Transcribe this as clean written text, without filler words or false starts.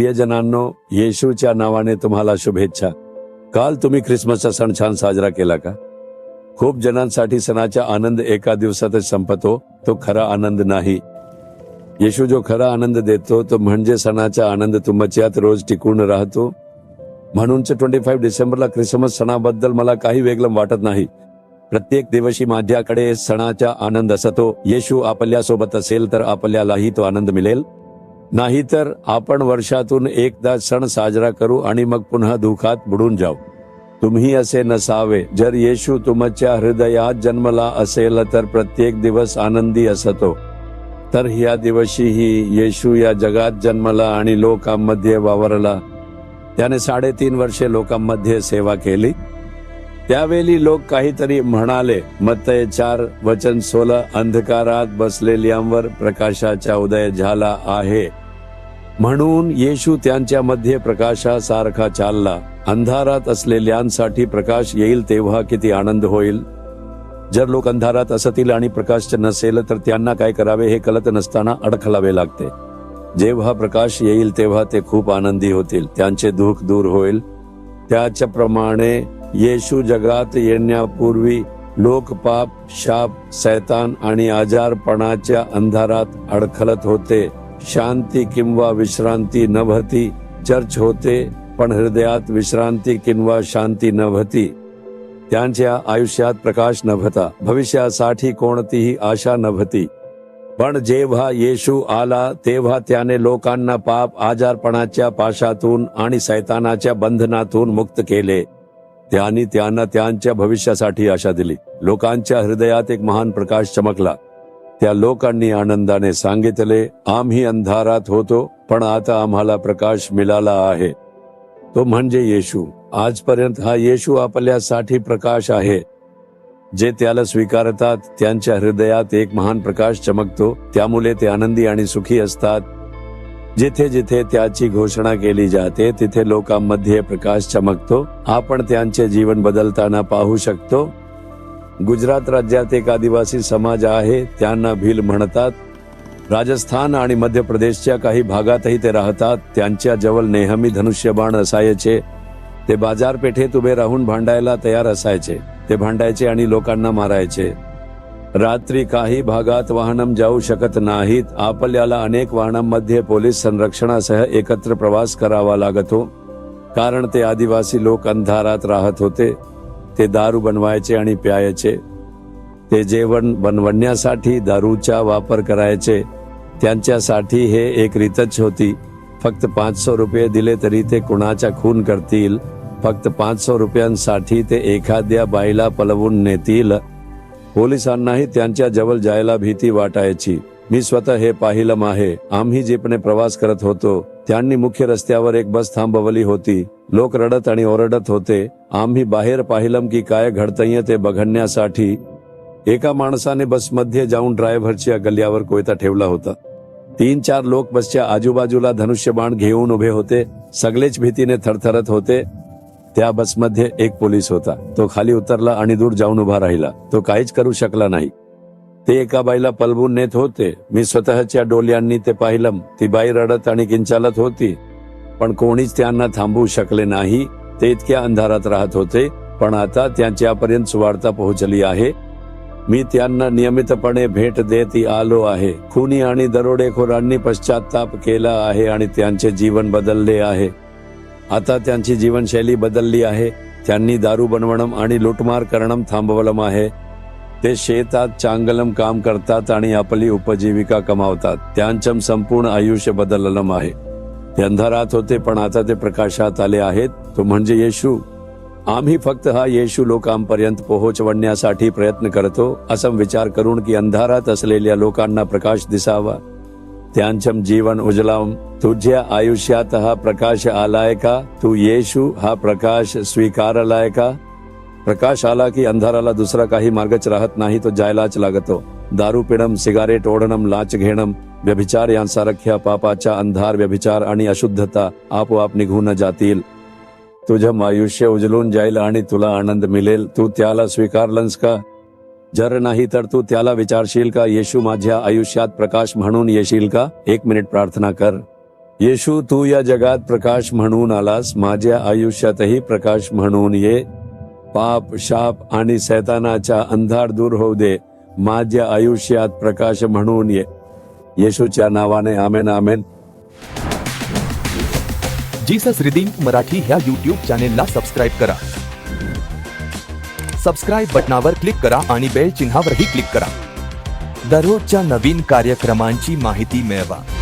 प्रियजनांनो, येशूच्या नावाने तुम्हाला शुभेच्छा. काल तुम्ही ख्रिसमसचा सण छान साजरा केला का? खूप जणांसाठी सणाचा आनंद एका दिवसातच संपतो. तो खरा आनंद नाही. येशू जो खरा आनंद देतो तो म्हणजे सणाचा आनंद तुमच्यात रोज टिकून राहतो. म्हणूनच 25 डिसेंबरला ख्रिसमस सणाबद्दल मला काही वेगळं वाटत नाही. प्रत्येक दिवशी माझ्याकडे सणाचा आनंद असतो. येशू आपल्या सोबत असेल तर आपल्यालाही तो आनंद मिळेल. नाहीतर आपण वर्षातून एकदा सण साजरा करू आणि मग पुन्हा दुःखात बुडून जाऊ. तुम्ही असे नसावे. जर येशू तुमच्या हृदयात जन्मला असेल तर प्रत्येक दिवस आनंदी असतो. तर ह्या दिवशीही येशू या जगात जन्मला आणि लोकांमध्ये वावरला. त्याने 3.5 वर्षे लोकांमध्ये सेवा केली. त्यावेळी लोक काहीतरी म्हणाले. मत्तय 4:16 अंधकारात बसलेल्यांवर प्रकाशाचा उदय झाला आहे. म्हणून येशू त्यांच्या मध्ये प्रकाशासारखा चालला. अंधारात असलेल्यांसाठी प्रकाश येईल तेव्हा किती आनंद होईल. जर लोक अंधारात असतील आणि प्रकाश नसेल तर त्यांना काय करावे हे कळत नसताना अडखळावे लागते. जेव्हा प्रकाश येईल तेव्हा ते खूप आनंदी होतील. त्यांचे दुःख दूर होईल. त्याच्याप्रमाणे येशू जगात येण्यापूर्वी लोक पाप, शाप, शैतान आणि आजारपणाच्या अंधारात अडखळत होते. शांती किंवा विश्रांती नव्हती. चर्च होते पण हृदयात विश्रांती किंवा शांती नव्हती. त्यांच्या आयुष्यात प्रकाश नव्हता. भविष्यासाठी कोणतीही आशा नव्हती. पण जेव्हा येशू आला तेव्हा त्याने लोकांना पाप, आजारपणाच्या पाशातून आणि शैतानाच्या बंधनातून मुक्त केले. त्यांनी त्यांना त्यांच्या भविष्यासाठी आशा दिली. लोकांच्या हृदयात एक महान प्रकाश चमकला. त्या लोकांनी आनंदाने सांगितले, आम्ही अंधारात होतो पण आता आम्हाला प्रकाश मिळाला आहे. तो म्हणजे येशू. आजपर्यंत हा येशू आपल्यासाठी प्रकाश आहे. जे त्याला स्वीकारतात त्यांच्या हृदयात एक महान प्रकाश चमकतो. त्यामुळे ते आनंदी आणि सुखी असतात. जिथे जिथे त्याची घोषणा केली जाते तिथे लोकांमध्ये प्रकाश चमकतो. आपण त्यांचे जीवन बदलताना पाहू शकतो. गुजरात राज्यात एक आदिवासी समाज आहे. त्यांना भील म्हणतात. राजस्थान आणि मध्य प्रदेशच्या काही भागातही ते राहतात. त्यांच्या जवळ नेहमी धनुष्यबाण असायचे. ते बाजारपेठेत उभे राहून भांडायला तयार असायचे. ते भांडायचे आणि लोकांना मारायचे. रात्री काही भागात वाहनं जाऊ शकत नाहीत. आपल्याला अनेक वाहनांमध्ये पोलीस संरक्षणासह एकत्र प्रवास करावा लागतो. कारण ते आदिवासी लोक अंधारात राहत होते. ते दारू बनवायचे आणि प्यायचे. ते जेवण बनवण्यासाठी दारूचा वापर करायचे. त्यांच्यासाठी हे एक रीतच होती. फक्त 500 रुपये दिले तरी ते कुणाचा खून करतील. फक्त 500 रुपयांसाठी ते एखाद्या बाईला पळवून नेतील. पोलिसांनाही त्यांच्या जवळ जायला भीती वाटायची. मी स्वतः हे पाहिलं आहे. आम्ही जीपने प्रवास करत होतो. त्यांनी मुख्य रस्त्यावर एक बस थांबवली होती. लोक रडत आणि ओरडत होते. आम्ही बाहेर पाहिलं की काय घडतंय ते बघण्यासाठी. एका माणसाने बसमध्ये जाऊन ड्रायव्हरच्या गल्ल्यावर कोयता ठेवला होता. 3-4 लोक बसच्या आजूबाजूला धनुष्यबाण घेऊन उभे होते. सगळेच भीतीने थरथरत होते. त्या बसमध्ये एक पोलीस होता. तो खाली उतरला आणि दूर जाऊन उभा राहिला. तो काहीच करू शकला नाही. ते एका बाईला पळवून नेत होते. मी स्वतःच्या डोळ्यांनी ते पाहिलं. ती बाई रडत आणि किंचाळत होती. पण कोणीच त्यांना थांबवू शकले नाही. ते इतक्या अंधारात राहत होते. पण आता त्यांच्यापर्यंत सुवार्ता पोहोचली आहे. मी त्यांना नियमितपणे भेट देत आलो आहे. खुनी आणि दरोडेखोरांनी पश्चाताप केला आहे आणि त्यांचे जीवन बदलले आहे. आता त्यांची जीवनशैली बदलली आहे. त्यांनी दारू बनवणं आणि लुटमार करणं थांबवलं आहे. ते शेतात चांगलं काम करतात आणि आपली उपजीविका कमावतात. त्यांचं संपूर्ण आयुष्य बदललं आहे. ते अंधारात होते पण आता ते प्रकाशात आले आहेत. तो म्हणजे येशू. आम्ही फक्त हा येशू लोकांपर्यंत पोहोचवण्यासाठी प्रयत्न करतो. असा विचार करून की अंधारात असलेल्या लोकांना प्रकाश दिसावा. त्यांचं जीवन उजळावं. तुझ्या आयुष्यात हा प्रकाश आलाय का? तू येशू हा प्रकाश स्वीकारलाय का? प्रकाश आला की अंधाराला दुसरा काही मार्गच राहत नाही. तो जायलाच लागतो. दारू पिणं, सिगारेट ओढणं, लाच घेणं, व्यभिचार यांसारख्या पापाचा अंधार, व्यभिचार आणि अशुद्धता आपोआप निघून जातील. तुझं आयुष्य उजळून जाईल आणि तुला आनंद मिळेल. तू त्याला स्वीकारलंस का? जर नाही तर तू त्याला विचारशील का, येशू माझ्या आयुष्यात प्रकाश म्हणून येशील का? 1 मिनिट प्रार्थना कर. येशू, तू या जगात प्रकाश म्हणून आलास, माझ्या आयुष्यातही प्रकाश म्हणून ये. पाप, शाप आणि सैतानाचा अंधार दूर होऊ दे. माझ्या आयुष्यात प्रकाश म्हणून ये. येशूच्या नावाने आमेन आमेन. जीसस रिडीम्ड मराठी ह्या यूट्यूब चॅनेलला सबस्क्राईब करा. सबस्क्राईब बटनावर क्लिक करा आणि बेल चिन्हावरही क्लिक करा. दररोजच्या नवीन कार्यक्रमांची माहिती मिळवा.